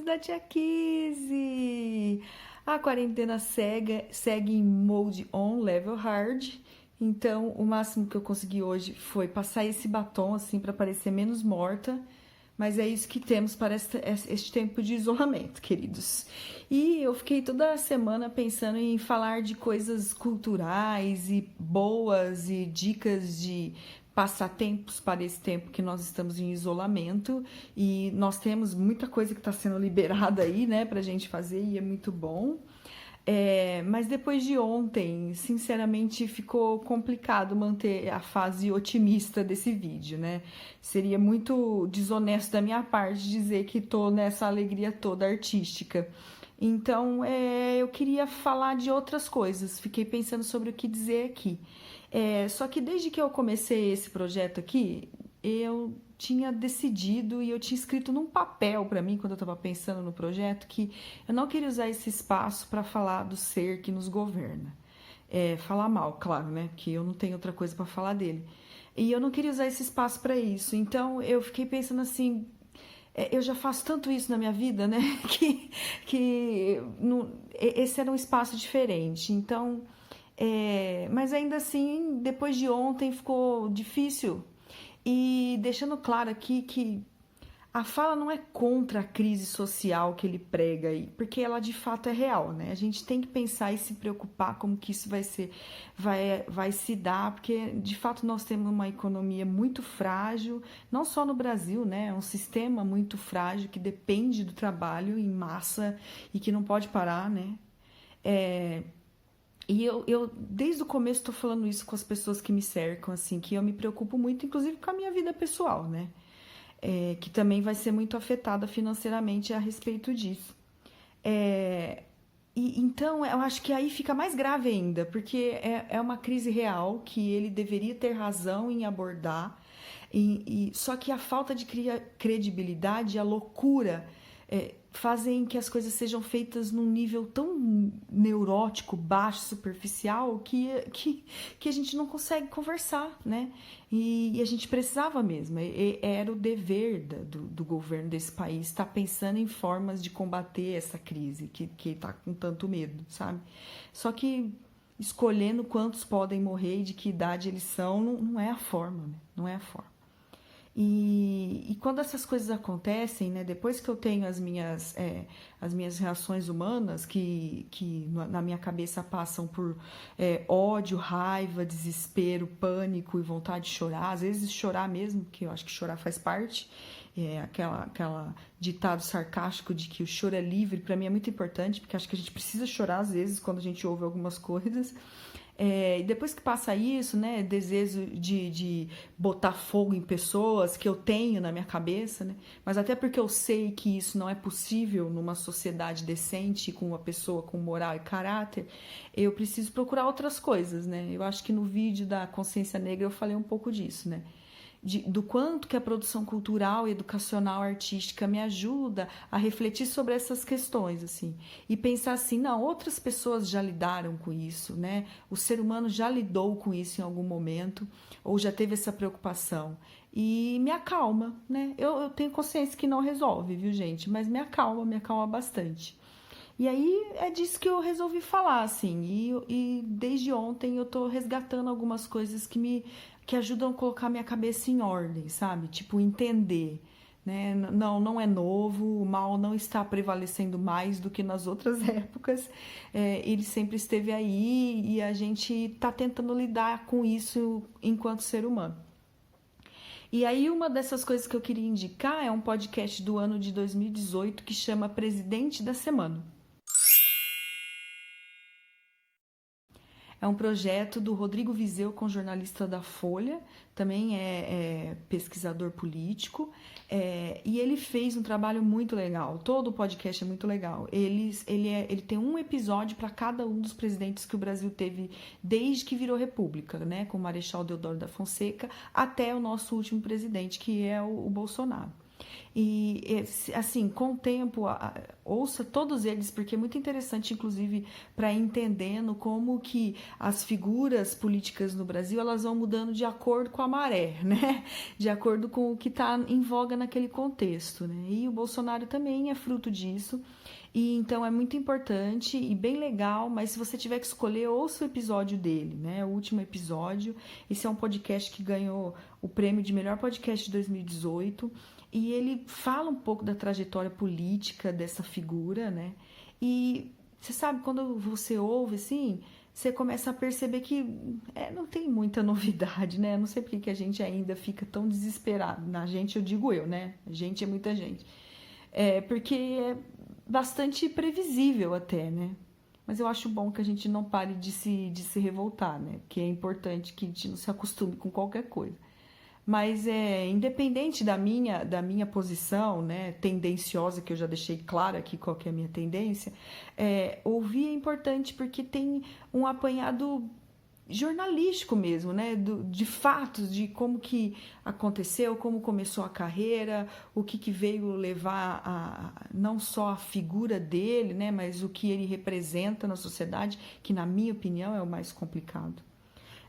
ouvintes da Tia Kizzy! A quarentena segue em mode on, level hard. Então, o máximo que eu consegui hoje foi passar esse batom, assim, para parecer menos morta. Mas é isso que temos para este tempo de isolamento, queridos. E eu fiquei toda semana pensando em falar de coisas culturais e boas e dicas de passatempos para esse tempo que nós estamos em isolamento. E nós temos muita coisa que está sendo liberada aí, né, pra gente fazer e é muito bom. Mas depois de ontem, sinceramente, ficou complicado manter a fase otimista desse vídeo, né? Seria muito desonesto da minha parte dizer que tô nessa alegria toda artística. Então, eu queria falar de outras coisas. Fiquei pensando sobre o que dizer aqui. Só que desde que eu comecei esse projeto aqui, eu tinha decidido e eu tinha escrito num papel para mim, quando eu estava pensando no projeto, que eu não queria usar esse espaço para falar do ser que nos governa. Falar mal, claro, né? Porque eu não tenho outra coisa para falar dele. E eu não queria usar esse espaço para isso. Então eu fiquei pensando assim, eu já faço tanto isso na minha vida, né? Que não, esse era um espaço diferente. Então, mas ainda assim, depois de ontem ficou difícil. E deixando claro aqui que a fala não é contra a crise social que ele prega aí, porque ela de fato é real, né? A gente tem que pensar e se preocupar como que isso vai se dar, porque de fato nós temos uma economia muito frágil, não só no Brasil, né? É um sistema muito frágil que depende do trabalho em massa e que não pode parar, né? E eu desde o começo estou falando isso com as pessoas que me cercam, assim, que eu me preocupo muito, inclusive com a minha vida pessoal, né? Que também vai ser muito afetada financeiramente a respeito disso. E então eu acho que aí fica mais grave ainda, porque é uma crise real que ele deveria ter razão em abordar, só que a falta de credibilidade, a loucura, fazem que as coisas sejam feitas num nível tão neurótico, baixo, superficial, que a gente não consegue conversar, né? E a gente precisava mesmo, era o dever do governo desse país estar pensando em formas de combater essa crise que está com tanto medo, sabe? Só que escolhendo quantos podem morrer e de que idade eles são, não é a forma, né? Não é a forma. E quando essas coisas acontecem, né, depois que eu tenho as minhas reações humanas, que na minha cabeça passam por ódio, raiva, desespero, pânico e vontade de chorar, às vezes chorar mesmo, porque eu acho que chorar faz parte, aquela ditado sarcástico de que o choro é livre, para mim é muito importante, porque acho que a gente precisa chorar às vezes quando a gente ouve algumas coisas. E depois que passa isso, né, desejo de botar fogo em pessoas que eu tenho na minha cabeça, né, mas até porque eu sei que isso não é possível numa sociedade decente, com uma pessoa com moral e caráter, eu preciso procurar outras coisas, né. Eu acho que no vídeo da Consciência Negra eu falei um pouco disso, né. Do quanto que a produção cultural, educacional, artística me ajuda a refletir sobre essas questões, assim, e pensar assim, não, outras pessoas já lidaram com isso, né? O ser humano já lidou com isso em algum momento, ou já teve essa preocupação, e me acalma, né? Eu tenho consciência que não resolve, viu, gente? Mas me acalma bastante. E aí é disso que eu resolvi falar, assim, e desde ontem eu tô resgatando algumas coisas que ajudam a colocar minha cabeça em ordem, sabe? Tipo, entender, né? Não é novo, o mal não está prevalecendo mais do que nas outras épocas, ele sempre esteve aí e a gente tá tentando lidar com isso enquanto ser humano. E aí uma dessas coisas que eu queria indicar é um podcast do ano de 2018 que chama Presidente da Semana. É um projeto do Rodrigo Vizeu, com jornalista da Folha, também é pesquisador político, e ele fez um trabalho muito legal. Todo o podcast é muito legal. Ele tem um episódio para cada um dos presidentes que o Brasil teve desde que virou república, né? Com o Marechal Deodoro da Fonseca até o nosso último presidente, que é o Bolsonaro. E, assim, com o tempo, ouça todos eles, porque é muito interessante, inclusive, para entendendo como que as figuras políticas no Brasil, elas vão mudando de acordo com a maré, né? De acordo com o que está em voga naquele contexto, né? E o Bolsonaro também é fruto disso. E então é muito importante e bem legal, mas se você tiver que escolher, ouça o episódio dele, né? O último episódio. Esse é um podcast que ganhou o prêmio de melhor podcast de 2018 e ele fala um pouco da trajetória política dessa figura, né? E você sabe, quando você ouve assim, você começa a perceber que não tem muita novidade, né? Não sei porque que a gente ainda fica tão desesperado. Na gente, eu digo eu, né? A gente é muita gente. Porque é bastante previsível até, né? Mas eu acho bom que a gente não pare de se revoltar, né? Porque é importante que a gente não se acostume com qualquer coisa. Mas independente da minha posição, né, tendenciosa, que eu já deixei claro aqui qual que é a minha tendência, ouvir é importante porque tem um apanhado jornalístico mesmo, né, de fatos, de como que aconteceu, como começou a carreira, o que veio levar não só a figura dele, né, mas o que ele representa na sociedade, que na minha opinião é o mais complicado.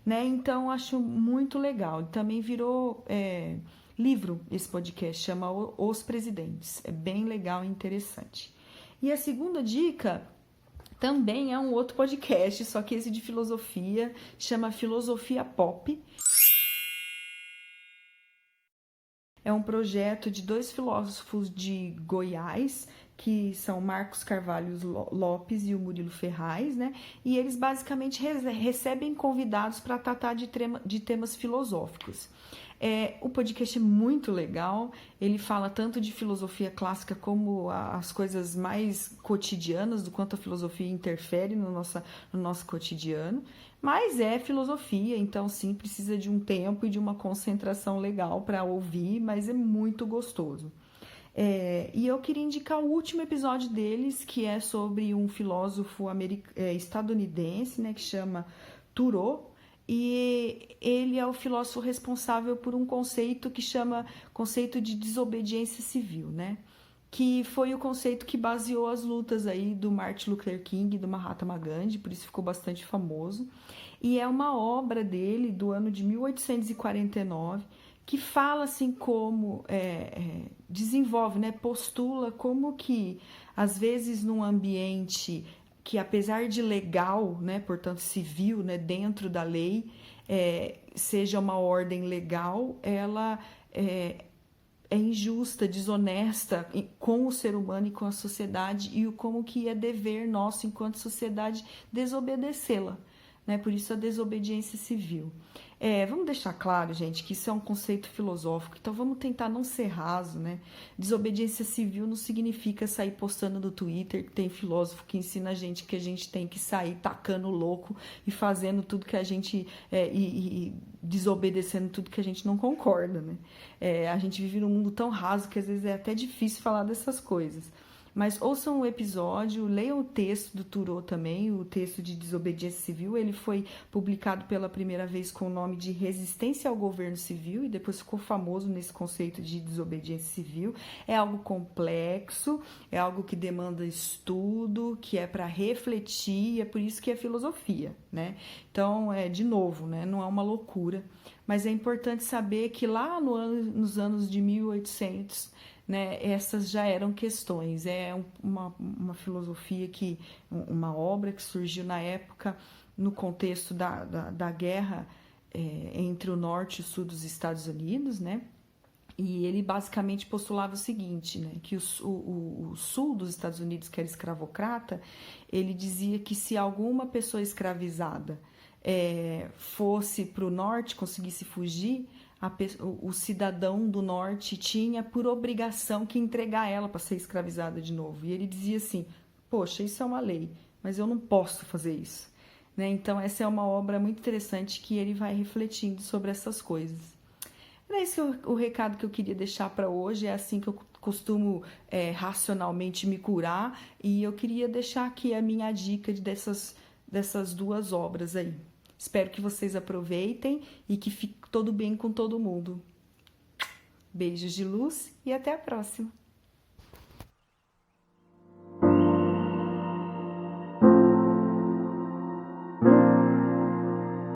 Né? Então, acho muito legal. Também virou livro esse podcast, chama Os Presidentes. É bem legal e interessante. E a segunda dica também é um outro podcast, só que esse de filosofia, chama Filosofia Pop. É um projeto de dois filósofos de Goiás, que são Marcos Carvalho Lopes e o Murilo Ferraz, né? E eles basicamente recebem convidados para tratar de temas filosóficos. O podcast é muito legal, ele fala tanto de filosofia clássica como as coisas mais cotidianas, do quanto a filosofia interfere no nosso cotidiano, mas é filosofia, então sim, precisa de um tempo e de uma concentração legal para ouvir, mas é muito gostoso. E eu queria indicar o último episódio deles, que é sobre um filósofo estadunidense, né, que chama Thoreau, e ele é o filósofo responsável por um conceito que chama conceito de desobediência civil, né? Que foi o conceito que baseou as lutas aí do Martin Luther King e do Mahatma Gandhi, por isso ficou bastante famoso. E é uma obra dele do ano de 1849 que fala assim como desenvolve, né, postula como que às vezes num ambiente que apesar de legal, né, portanto civil, né, dentro da lei, seja uma ordem legal, ela é injusta, desonesta com o ser humano e com a sociedade e como que é dever nosso enquanto sociedade desobedecê-la, né? Por isso a desobediência civil. Vamos deixar claro, gente, que isso é um conceito filosófico, então vamos tentar não ser raso, né? Desobediência civil não significa sair postando no Twitter, que tem filósofo que ensina a gente que a gente tem que sair tacando louco e fazendo tudo que a gente... e desobedecendo tudo que a gente não concorda, né? A gente vive num mundo tão raso que às vezes é até difícil falar dessas coisas. Mas ouçam o episódio, leiam o texto do Thoreau também, o texto de desobediência civil. Ele foi publicado pela primeira vez com o nome de Resistência ao Governo Civil e depois ficou famoso nesse conceito de desobediência civil. É algo complexo, é algo que demanda estudo, que é para refletir, é por isso que é filosofia, né? Então, de novo, né? Não é uma loucura, mas é importante saber que lá nos anos de 1800, né, essas já eram questões. Uma filosofia uma obra que surgiu na época no contexto da guerra entre o norte e o sul dos Estados Unidos, né? E ele basicamente postulava o seguinte, né, que o sul dos Estados Unidos, que era escravocrata, ele dizia que se alguma pessoa escravizada fosse para o norte, conseguisse fugir, o cidadão do norte tinha por obrigação que entregar ela para ser escravizada de novo. E ele dizia assim, poxa, isso é uma lei, mas eu não posso fazer isso. Né? Então essa é uma obra muito interessante que ele vai refletindo sobre essas coisas. Era esse o recado que eu queria deixar para hoje, é assim que eu costumo racionalmente me curar, e eu queria deixar aqui a minha dica dessas duas obras aí. Espero que vocês aproveitem e que fique tudo bem com todo mundo. Beijos de luz e até a próxima!